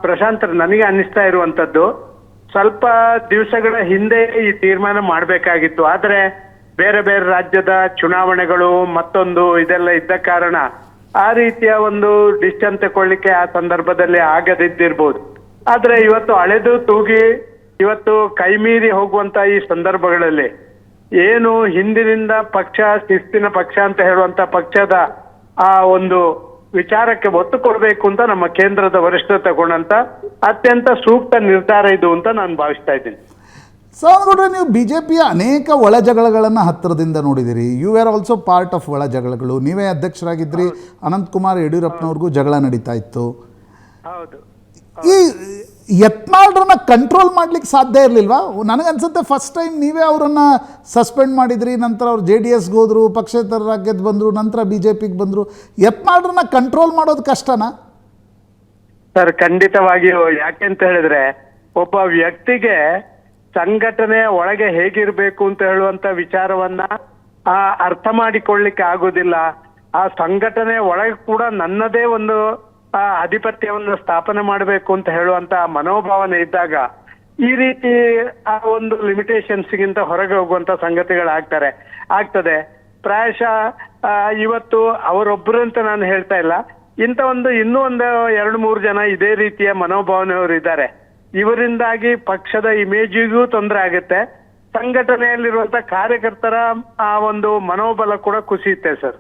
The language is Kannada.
ಪ್ರಶಾಂತ್, ನನಗೆ ಅನ್ನಿಸ್ತಾ ಇರುವಂತದ್ದು ಸ್ವಲ್ಪ ದಿವಸಗಳ ಹಿಂದೆ ಈ ತೀರ್ಮಾನ ಮಾಡಬೇಕಾಗಿತ್ತು. ಆದ್ರೆ ಬೇರೆ ಬೇರೆ ರಾಜ್ಯದ ಚುನಾವಣೆಗಳು ಮತ್ತೊಂದು ಇದೆಲ್ಲ ಇದ್ದ ಕಾರಣ ಆ ರೀತಿಯ ಒಂದು ಡಿಸಿಷನ್ ತಗೊಳ್ಳಿಕ್ಕೆ ಆ ಸಂದರ್ಭದಲ್ಲಿ ಆಗದಿದ್ದಿರ್ಬೋದು. ಆದ್ರೆ ಇವತ್ತು ಅಳೆದು ತೂಗಿ ಇವತ್ತು ಕೈಮೀರಿ ಹೋಗುವಂತ ಈ ಸಂದರ್ಭಗಳಲ್ಲಿ ಏನು ಹಿಂದಿನಿಂದ ಪಕ್ಷ ಶಿಸ್ತಿನ ಪಕ್ಷ ಅಂತ ಹೇಳುವಂತ ಪಕ್ಷದ ಆ ಒಂದು ವಿಚಾರಕ್ಕೆ ಒತ್ತು ಕೊಡಬೇಕು ಅಂತ ನಮ್ಮ ಕೇಂದ್ರದ ವರಿಷ್ಠರು ತಗೊಂಡಂತ ಅತ್ಯಂತ ಸೂಕ್ತ ನಿರ್ಧಾರ ಇದು ಅಂತ ನಾನು ಭಾವಿಸ್ತಾ ಇದ್ದೀನಿ. ಸೋಮಗೌಡ್ರೆ, ನೀವು ಬಿಜೆಪಿಯ ಅನೇಕ ಒಳ ಜಗಳಗಳನ್ನು ಹತ್ತಿರದಿಂದ ನೋಡಿದಿರಿ. You are also part of ಒಳ ಜಗಳಗಳು. ನೀವೇ ಅಧ್ಯಕ್ಷರಾಗಿದ್ರಿ, ಅನಂತಕುಮಾರ್ ಯಡಿಯೂರಪ್ಪನವ್ರಿಗೂ ಜಗಳ ನಡೀತಾ ಇತ್ತು. ಹೌದು. ಈ ಯತ್ನಾಳ್ರನ್ನ ಕಂಟ್ರೋಲ್ ಮಾಡ್ಲಿಕ್ಕೆ ಸಾಧ್ಯ ಇರಲಿಲ್ವಾ? ನನಗನ್ಸುತ್ತೆ ಫಸ್ಟ್ ಟೈಮ್ ನೀವೇ ಅವರನ್ನು ಸಸ್ಪೆಂಡ್ ಮಾಡಿದ್ರಿ, ನಂತರ ಅವ್ರು JDSಗೆ ಹೋದರು, ಪಕ್ಷೇತರರಾಗಿ ಗೆದ್ದು ಬಂದರು, ನಂತರ BJPಗೆ ಬಂದರು. ಯತ್ನಾಳ್ರನ್ನ ಕಂಟ್ರೋಲ್ ಮಾಡೋದು ಕಷ್ಟನಾ? ಸರ್, ಖಂಡಿತವಾಗಿಯೂ. ಯಾಕೆಂತ ಹೇಳಿದ್ರೆ ಒಬ್ಬ ವ್ಯಕ್ತಿಗೆ ಸಂಘಟನೆಯ ಒಳಗೆ ಹೇಗಿರ್ಬೇಕು ಅಂತ ಹೇಳುವಂತ ವಿಚಾರವನ್ನ ಅರ್ಥ ಮಾಡಿಕೊಳ್ಳಿಕ್ಕೆ ಆಗುದಿಲ್ಲ. ಆ ಸಂಘಟನೆಯ ಒಳಗೆ ಕೂಡ ನನ್ನದೇ ಒಂದು ಆಧಿಪತ್ಯವನ್ನು ಸ್ಥಾಪನೆ ಮಾಡಬೇಕು ಅಂತ ಹೇಳುವಂತ ಮನೋಭಾವನೆ ಇದ್ದಾಗ ಈ ರೀತಿ ಆ ಒಂದು ಲಿಮಿಟೇಷನ್ಸ್ಗಿಂತ ಹೊರಗೆ ಹೋಗುವಂತ ಆಗ್ತದೆ. ಪ್ರಾಯಶಃ ಇವತ್ತು ಅವರೊಬ್ಬರು ಅಂತ ನಾನು ಹೇಳ್ತಾ ಇಲ್ಲ, ಇಂಥ ಇನ್ನೂ ಒಂದು 2-3 ಜನ ಇದೇ ರೀತಿಯ ಮನೋಭಾವನೆಯವರು ಇದ್ದಾರೆ. ಇವರಿಂದಾಗಿ ಪಕ್ಷದ ಇಮೇಜಿಗೂ ತೊಂದರೆ ಆಗುತ್ತೆ, ಸಂಘಟನೆಯಲ್ಲಿರುವಂತ ಕಾರ್ಯಕರ್ತರ ಆ ಒಂದು ಮನೋಬಲ ಕೂಡ ಕುಸಿಯುತ್ತೆ ಸರ್.